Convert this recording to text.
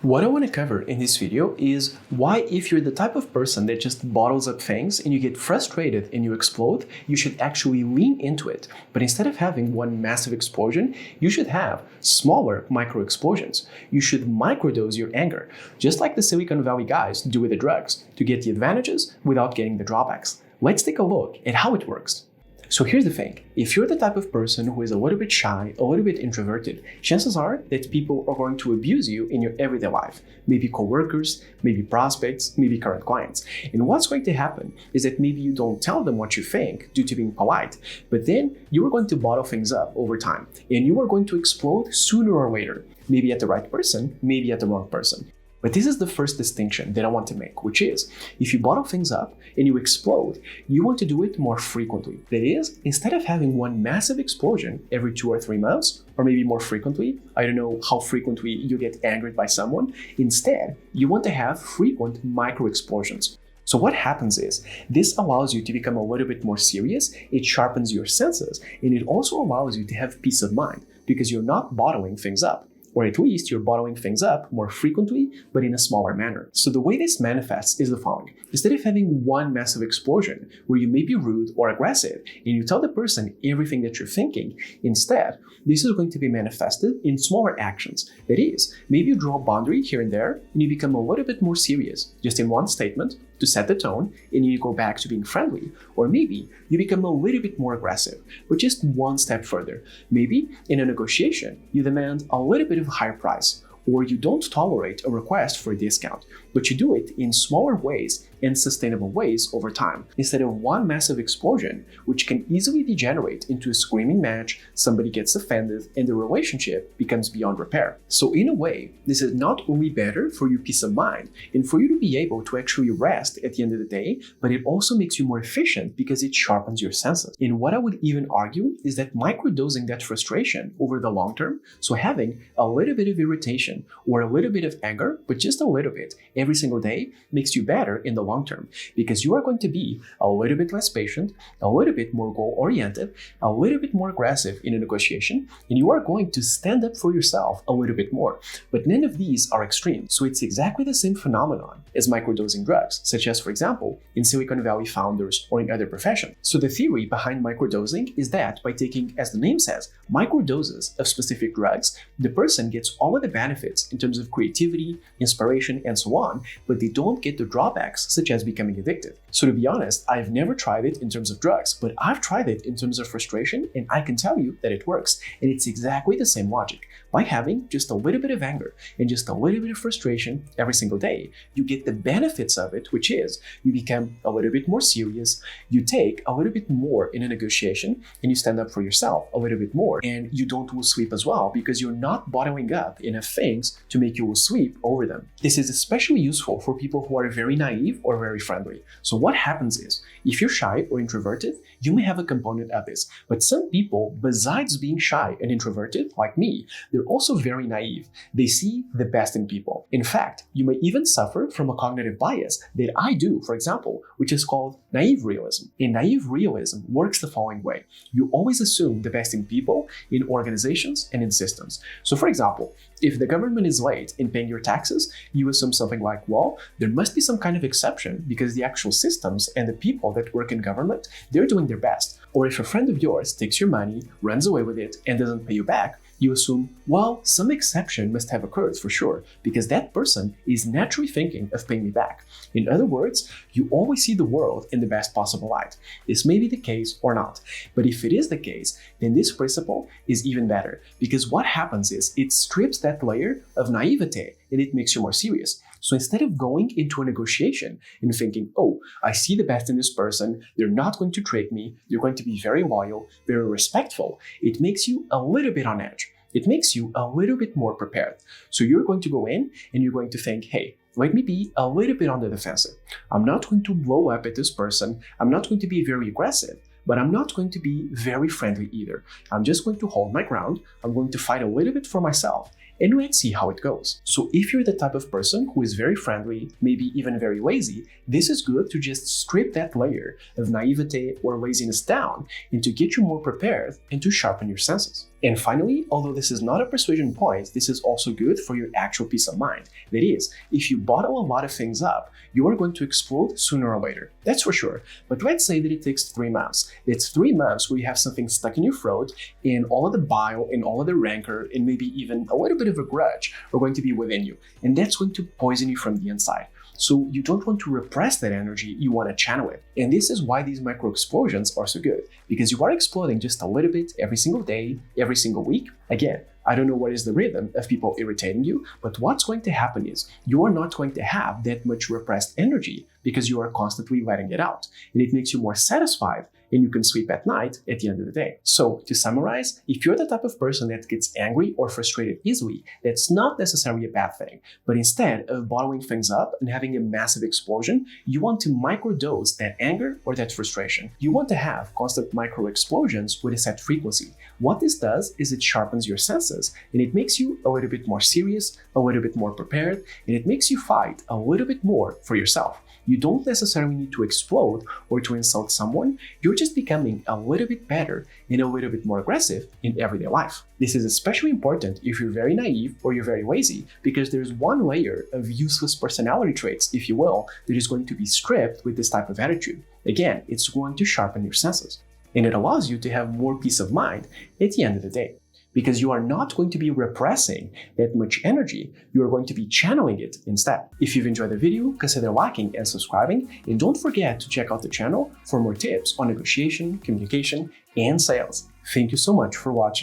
What I want to cover in this video is why, if you're the type of person that just bottles up things and you get frustrated and you explode, you should actually lean into it. But instead of having one massive explosion, you should have smaller micro explosions. You should microdose your anger, just like the Silicon Valley guys do with the drugs, to get the advantages without getting the drawbacks. Let's take a look at how it works. So here's the thing, if you're the type of person who is a little bit shy, a little bit introverted, chances are that people are going to abuse you in your everyday life. Maybe coworkers, maybe prospects, maybe current clients. And what's going to happen is that maybe you don't tell them what you think due to being polite, but then you are going to bottle things up over time and you are going to explode sooner or later. Maybe at the right person, maybe at the wrong person. But this is the first distinction that I want to make, which is, if you bottle things up and you explode, you want to do it more frequently. That is, instead of having one massive explosion every 2 or 3 months, or maybe more frequently, I don't know how frequently you get angered by someone, instead, you want to have frequent micro explosions. So what happens is, this allows you to become a little bit more serious, it sharpens your senses, and it also allows you to have peace of mind, because you're not bottling things up. Or at least you're bottling things up more frequently, but in a smaller manner. So the way this manifests is the following. Instead of having one massive explosion where you may be rude or aggressive and you tell the person everything that you're thinking, instead, this is going to be manifested in smaller actions. That is, maybe you draw a boundary here and there and you become a little bit more serious, just in one statement, to set the tone, and you go back to being friendly. Or maybe you become a little bit more aggressive, but just one step further. Maybe in a negotiation, you demand a little bit of a higher price, or you don't tolerate a request for a discount, but you do it in smaller ways and sustainable ways over time, instead of one massive explosion, which can easily degenerate into a screaming match, somebody gets offended, and the relationship becomes beyond repair. So in a way, this is not only better for your peace of mind and for you to be able to actually rest at the end of the day, but it also makes you more efficient because it sharpens your senses. And what I would even argue is that microdosing that frustration over the long term, so having a little bit of irritation or a little bit of anger, but just a little bit every single day, makes you better in the long term, because you are going to be a little bit less patient, a little bit more goal-oriented, a little bit more aggressive in a negotiation, and you are going to stand up for yourself a little bit more. But none of these are extreme, so it's exactly the same phenomenon as microdosing drugs, such as, for example, in Silicon Valley founders or in other professions. So the theory behind microdosing is that by taking, as the name says, microdoses of specific drugs, the person gets all of the benefits in terms of creativity, inspiration, and so on, but they don't get the drawbacks such as becoming addictive. So to be honest, I've never tried it in terms of drugs, but I've tried it in terms of frustration, and I can tell you that it works. And it's exactly the same logic. By having just a little bit of anger and just a little bit of frustration every single day, you get the benefits of it, which is you become a little bit more serious, you take a little bit more in a negotiation, and you stand up for yourself a little bit more, and you don't lose sleep as well because you're not bottling up enough things to make you lose sleep over them. This is especially useful for people who are very naive or very friendly. So what happens is, if you're shy or introverted, you may have a component of this, but some people, besides being shy and introverted, like me, they're also very naive. They see the best in people. In fact, you may even suffer from a cognitive bias that I do, for example, which is called naive realism. And naive realism works the following way. You always assume the best in people, in organizations, and in systems. So for example, if the government is late in paying your taxes, you assume something like, well, there must be some kind of exception because the actual systems and the people that work in government, they're doing their best. Or if a friend of yours takes your money, runs away with it, and doesn't pay you back, you assume, well, some exception must have occurred for sure, because that person is naturally thinking of paying me back. In other words, you always see the world in the best possible light. This may be the case or not, but if it is the case, then this principle is even better, because what happens is it strips that layer of naivete and it makes you more serious. So instead of going into a negotiation and thinking, oh, I see the best in this person, they're not going to trick me, they're going to be very loyal, very respectful, it makes you a little bit on edge. It makes you a little bit more prepared. So you're going to go in and you're going to think, hey, let me be a little bit on the defensive. I'm not going to blow up at this person. I'm not going to be very aggressive, but I'm not going to be very friendly either. I'm just going to hold my ground. I'm going to fight a little bit for myself. and let's see how it goes. So if you're the type of person who is very friendly, maybe even very lazy, this is good to just strip that layer of naivete or laziness down and to get you more prepared and to sharpen your senses. And finally, although this is not a persuasion point, this is also good for your actual peace of mind. That is, if you bottle a lot of things up, you are going to explode sooner or later. That's for sure. But let's say that it takes 3 months. It's 3 months where you have something stuck in your throat and all of the bile and all of the rancor and maybe even a little bit of a grudge are going to be within you. And that's going to poison you from the inside. So you don't want to repress that energy, you want to channel it. And this is why these micro explosions are so good, because you are exploding just a little bit every single day, every single week. Again, I don't know what is the rhythm of people irritating you, but what's going to happen is you are not going to have that much repressed energy because you are constantly letting it out. And it makes you more satisfied and you can sleep at night at the end of the day. So to summarize, if you're the type of person that gets angry or frustrated easily, that's not necessarily a bad thing. But instead of bottling things up and having a massive explosion, you want to microdose that anger or that frustration. You want to have constant micro explosions with a set frequency. What this does is it sharpens your senses and it makes you a little bit more serious, a little bit more prepared, and it makes you fight a little bit more for yourself. You don't necessarily need to explode or to insult someone, you're just becoming a little bit better and a little bit more aggressive in everyday life. This is especially important if you're very naive or you're very lazy, because there's one layer of useless personality traits, if you will, that is going to be stripped with this type of attitude. Again, it's going to sharpen your senses. And it allows you to have more peace of mind at the end of the day. Because you are not going to be repressing that much energy, you are going to be channeling it instead. If you've enjoyed the video, consider liking and subscribing, and don't forget to check out the channel for more tips on negotiation, communication, and sales. Thank you so much for watching.